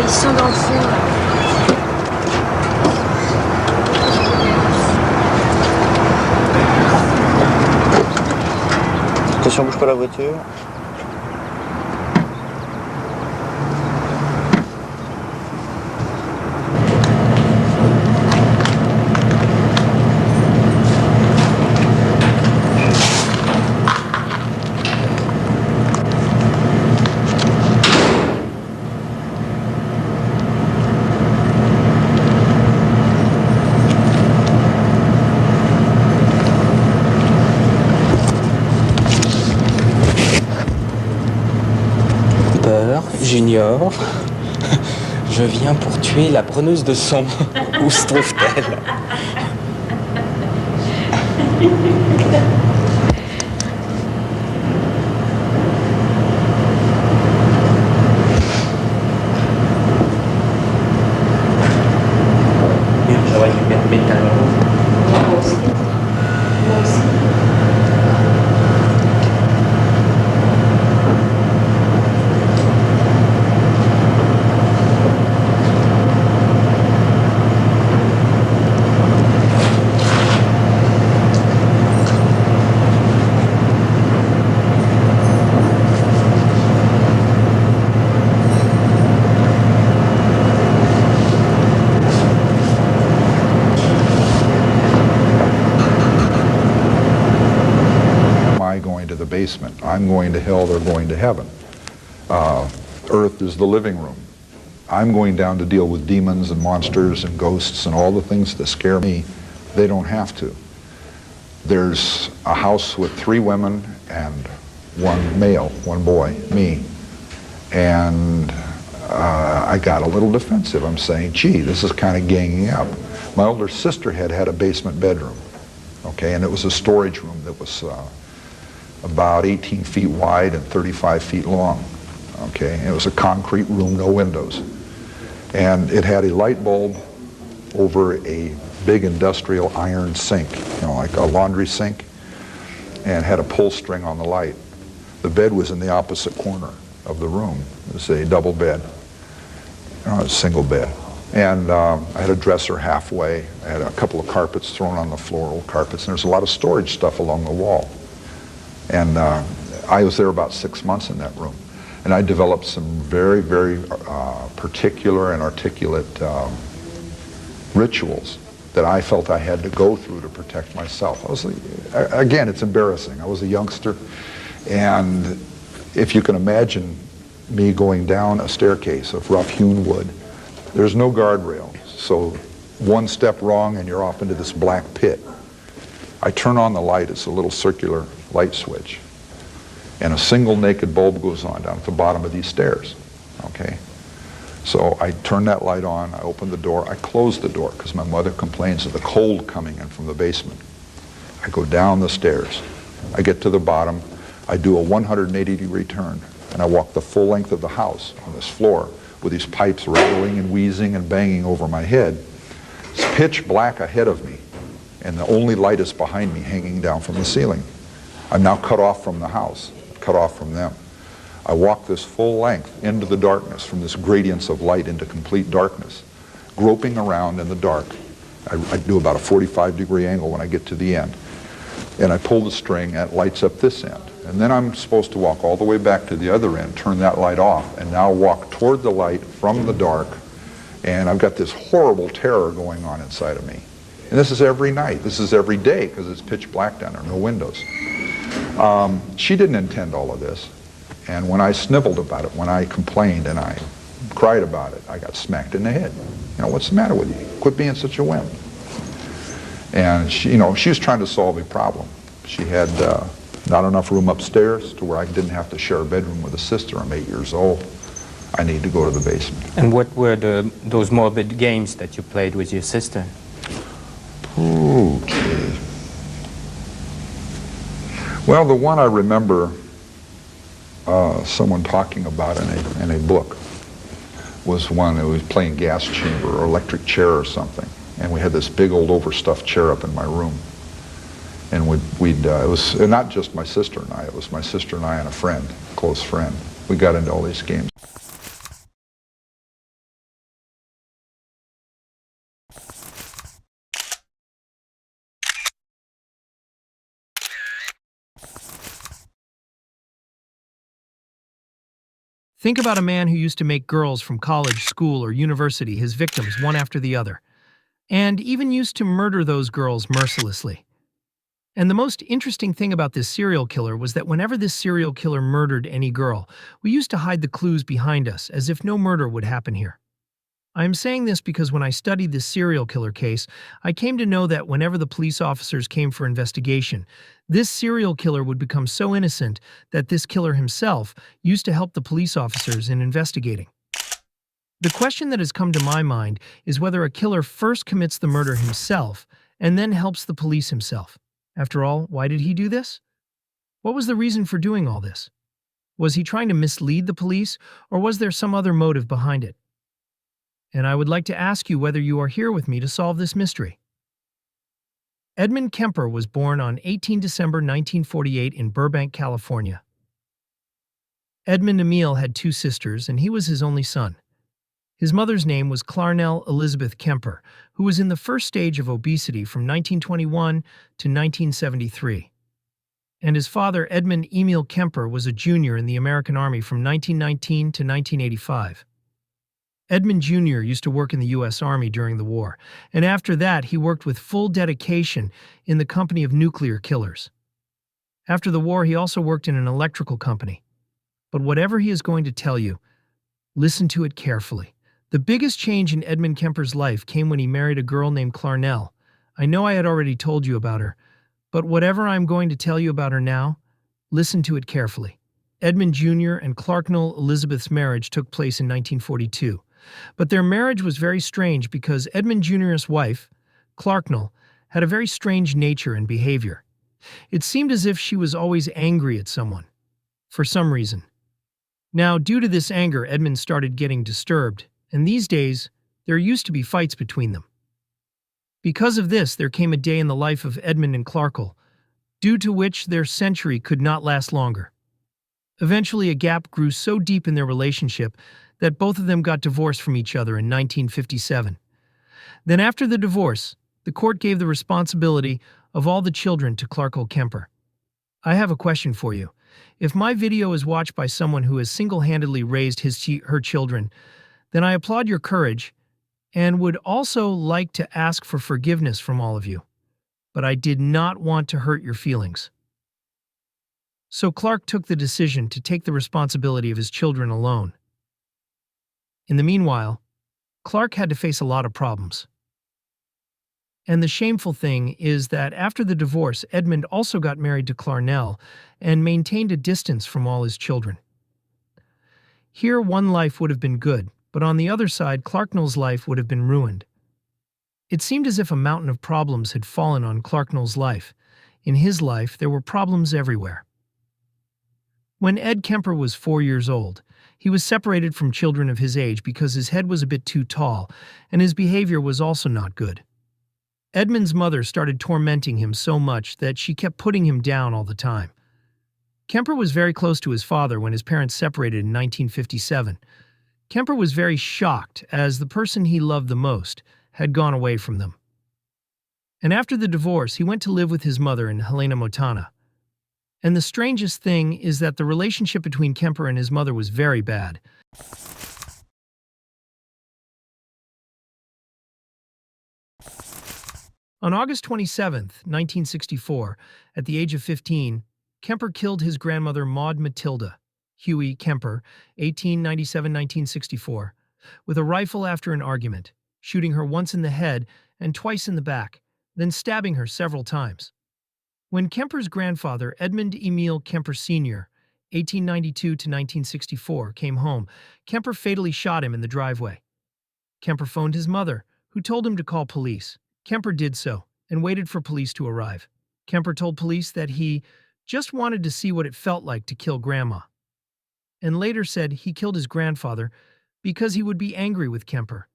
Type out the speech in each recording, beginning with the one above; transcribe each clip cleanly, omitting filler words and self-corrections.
Ils sont dans le fond, là. Attention, bouge pas la voiture. Junior, je viens pour tuer la preneuse de son. Où se trouve-t-elle? J'aurais dû mettre métal. Moi aussi. Moi aussi. Basement. I'm going to hell, they're going to heaven. Earth is the living room. I'm going down to deal with demons and monsters and ghosts and all the things that scare me. They don't have to. There's a house with 3 women and 1 male, 1 boy, me. And I got a little defensive. I'm saying, gee, this is kind of ganging up. My older sister had a basement bedroom, okay, and it was a storage room that was about 18 feet wide and 35 feet long, okay? And it was a concrete room, no windows. And it had a light bulb over a big industrial iron sink, you know, like a laundry sink, and had a pull string on the light. The bed was in the opposite corner of the room. It was a double bed, a single bed. And I had a dresser halfway. I had a couple of carpets thrown on the floor, old carpets, and there's a lot of storage stuff along the wall. And I was there about 6 months in that room. And I developed some very, very particular and articulate rituals that I felt I had to go through to protect myself. I was, again, it's embarrassing. I was a youngster, and if you can imagine me going down a staircase of rough-hewn wood, there's no guardrail. So 1 step wrong and you're off into this black pit. I turn on the light. It's a little circular light switch, and a single naked bulb goes on down at the bottom of these stairs, okay? So I turn that light on, I open the door, I close the door because my mother complains of the cold coming in from the basement. I go down the stairs, I get to the bottom, I do a 180-degree turn, and I walk the full length of the house on this floor with these pipes rattling and wheezing and banging over my head. It's pitch black ahead of me, and the only light is behind me hanging down from the ceiling. I'm now cut off from the house, cut off from them. I walk this full length into the darkness, from this gradients of light into complete darkness, groping around in the dark. I do about a 45-degree angle when I get to the end. And I pull the string and it lights up this end. And then I'm supposed to walk all the way back to the other end, turn that light off, and now walk toward the light from the dark. And I've got this horrible terror going on inside of me. And this is every night. This is every day because it's pitch black down there, no windows. She didn't intend all of this, and when I sniveled about it, when I complained and I cried about it, I got smacked in the head. You know, what's the matter with you? Quit being such a wimp. And she, you know, she was trying to solve a problem. She had not enough room upstairs to where I didn't have to share a bedroom with a sister. I'm 8 years old. I need to go to the basement. And what were those morbid games that you played with your sister? Okay. Well, the one I remember someone talking about in a book was one that was playing gas chamber or electric chair or something. And we had this big old overstuffed chair up in my room. And it was not just my sister and I, it was my sister and I and a friend, a close friend. We got into all these games. Think about a man who used to make girls from college, school, or university his victims one after the other, and even used to murder those girls mercilessly. And the most interesting thing about this serial killer was that whenever this serial killer murdered any girl, we used to hide the clues behind us as if no murder would happen here. I am saying this because when I studied this serial killer case, I came to know that whenever the police officers came for investigation, this serial killer would become so innocent that this killer himself used to help the police officers in investigating. The question that has come to my mind is whether a killer first commits the murder himself and then helps the police himself. After all, why did he do this? What was the reason for doing all this? Was he trying to mislead the police, or was there some other motive behind it? And I would like to ask you whether you are here with me to solve this mystery. Edmund Kemper was born on 18 December 1948 in Burbank, California. Edmund Emil had two sisters, and he was his only son. His mother's name was Clarnell Elizabeth Kemper, who was in the first stage of obesity from 1921 to 1973. And his father, Edmund Emil Kemper, was a junior in the American Army from 1919 to 1985. Edmund Jr. used to work in the U.S. Army during the war, and after that he worked with full dedication in the company of nuclear killers. After the war, he also worked in an electrical company. But whatever he is going to tell you, listen to it carefully. The biggest change in Edmund Kemper's life came when he married a girl named Clarnell. I know I had already told you about her, but whatever I'm going to tell you about her now, listen to it carefully. Edmund Jr. and Clarnell Elizabeth's marriage took place in 1942. But their marriage was very strange because Edmund Jr.'s wife, Clarnell, had a very strange nature and behavior. It seemed as if she was always angry at someone, for some reason. Now, due to this anger, Edmund started getting disturbed, and these days, there used to be fights between them. Because of this, there came a day in the life of Edmund and Clarnell, due to which their century could not last longer. Eventually, a gap grew so deep in their relationship that both of them got divorced from each other in 1957. Then after the divorce, the court gave the responsibility of all the children to Clarnell Kemper. I have a question for you. If my video is watched by someone who has single-handedly raised her children, then I applaud your courage and would also like to ask for forgiveness from all of you. But I did not want to hurt your feelings. So Clark took the decision to take the responsibility of his children alone. In the meanwhile, Clark had to face a lot of problems. And the shameful thing is that after the divorce, Edmund also got married to Clarnell and maintained a distance from all his children. Here, one life would have been good, but on the other side, Clarnell's life would have been ruined. It seemed as if a mountain of problems had fallen on Clarnell's life. In his life, there were problems everywhere. When Ed Kemper was 4 years old, he was separated from children of his age because his head was a bit too tall, and his behavior was also not good. Edmund's mother started tormenting him so much that she kept putting him down all the time. Kemper was very close to his father when his parents separated in 1957. Kemper was very shocked as the person he loved the most had gone away from them. And after the divorce, he went to live with his mother in Helena, Montana. And the strangest thing is that the relationship between Kemper and his mother was very bad. On August 27, 1964, at the age of 15, Kemper killed his grandmother Maud Matilda Huey Kemper, 1897–1964, with a rifle after an argument, shooting her once in the head and twice in the back, then stabbing her several times. When Kemper's grandfather, Edmund Emil Kemper Sr., 1892–1964, came home, Kemper fatally shot him in the driveway. Kemper phoned his mother, who told him to call police. Kemper did so, and waited for police to arrive. Kemper told police that he just wanted to see what it felt like to kill Grandma, and later said he killed his grandfather because he would be angry with Kemper.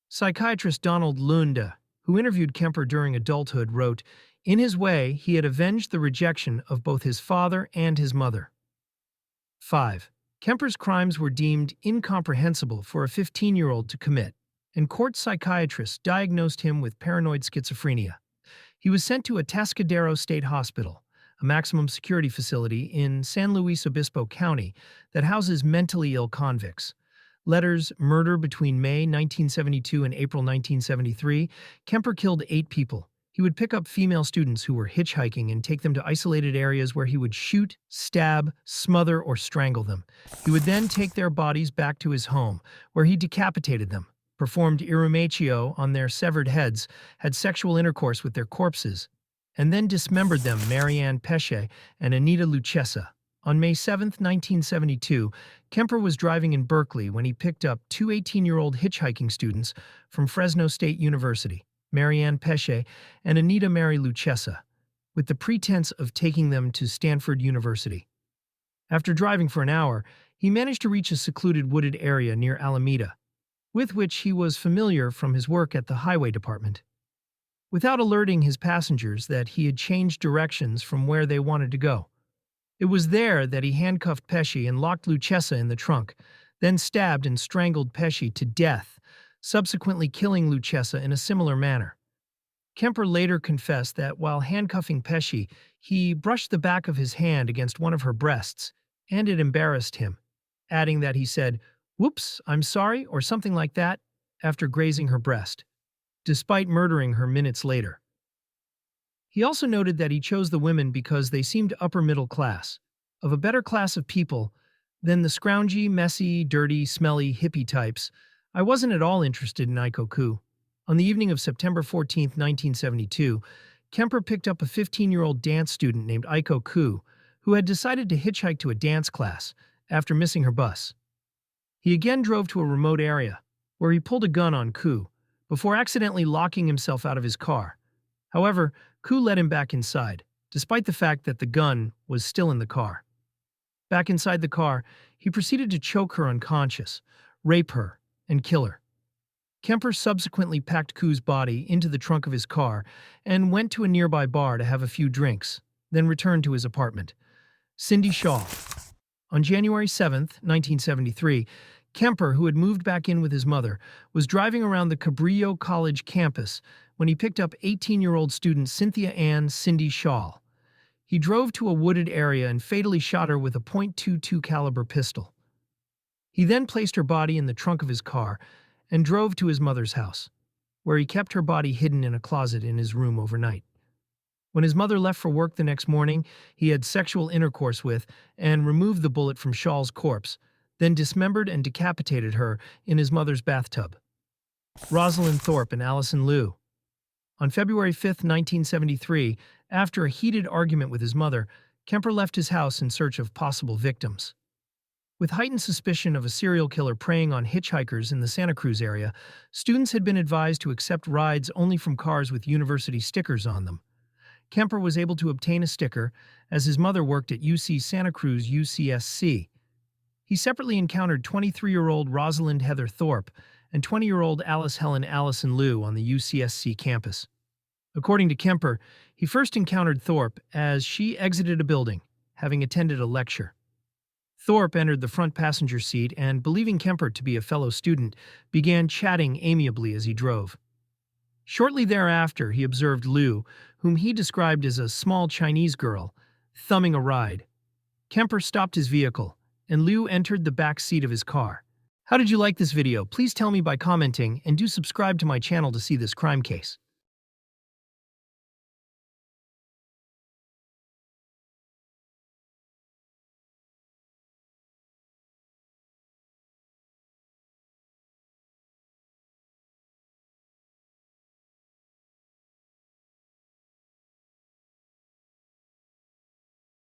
Psychiatrist Donald Lunde, who interviewed Kemper during adulthood, wrote, "In his way, he had avenged the rejection of both his father and his mother." 5. Kemper's crimes were deemed incomprehensible for a 15-year-old to commit, and court psychiatrists diagnosed him with paranoid schizophrenia. He was sent to Atascadero State Hospital, a maximum security facility in San Luis Obispo County that houses mentally ill convicts. Letters, murder between May 1972 and April 1973, Kemper killed 8 people. He would pick up female students who were hitchhiking and take them to isolated areas where he would shoot, stab, smother, or strangle them. He would then take their bodies back to his home, where he decapitated them, performed irrumatio on their severed heads, had sexual intercourse with their corpses, and then dismembered them, Marianne Pesce and Anita Lucchesa. On May 7, 1972, Kemper was driving in Berkeley when he picked up 2 18-year-old hitchhiking students from Fresno State University, Marianne Pesce and Anita Mary Lucchesa, with the pretense of taking them to Stanford University. After driving for an hour, he managed to reach a secluded wooded area near Alameda, with which he was familiar from his work at the Highway Department. Without alerting his passengers that he had changed directions from where they wanted to go. It was there that he handcuffed Pesce and locked Lucchesa in the trunk, then stabbed and strangled Pesce to death, subsequently killing Lucchesa in a similar manner. Kemper later confessed that while handcuffing Pesce, he brushed the back of his hand against one of her breasts, and it embarrassed him, adding that he said, "Whoops, I'm sorry," or something like that, after grazing her breast, despite murdering her minutes later. He also noted that he chose the women because they seemed upper middle class, of a better class of people than the scroungy, messy, dirty, smelly, hippie types. I wasn't at all interested in Aiko Koo. On the evening of September 14, 1972, Kemper picked up a 15-year-old dance student named Aiko Koo, who had decided to hitchhike to a dance class after missing her bus. He again drove to a remote area, where he pulled a gun on Koo, before accidentally locking himself out of his car. However, Koo let him back inside, despite the fact that the gun was still in the car. Back inside the car, he proceeded to choke her unconscious, rape her, and kill her. Kemper subsequently packed Koo's body into the trunk of his car and went to a nearby bar to have a few drinks, then returned to his apartment. Cindy Shaw. On January 7, 1973, Kemper, who had moved back in with his mother, was driving around the Cabrillo College campus when he picked up 18-year-old student Cynthia Ann Cindy Shaw. He drove to a wooded area and fatally shot her with a .22 caliber pistol. He then placed her body in the trunk of his car and drove to his mother's house, where he kept her body hidden in a closet in his room overnight. When his mother left for work the next morning, he had sexual intercourse with and removed the bullet from Shaw's corpse, then dismembered and decapitated her in his mother's bathtub. Rosalind Thorpe and Allison Liu. On February 5, 1973, after a heated argument with his mother, Kemper left his house in search of possible victims. With heightened suspicion of a serial killer preying on hitchhikers in the Santa Cruz area, students had been advised to accept rides only from cars with university stickers on them. Kemper was able to obtain a sticker, as his mother worked at UC Santa Cruz UCSC. He separately encountered 23-year-old Rosalind Heather Thorpe and 20-year-old Alice Helen Allison Liu on the UCSC campus. According to Kemper, he first encountered Thorpe as she exited a building, having attended a lecture. Thorpe entered the front passenger seat and, believing Kemper to be a fellow student, began chatting amiably as he drove. Shortly thereafter, he observed Liu, whom he described as a small Chinese girl, thumbing a ride. Kemper stopped his vehicle, and Liu entered the back seat of his car. How did you like this video? Please tell me by commenting, and do subscribe to my channel to see this crime case.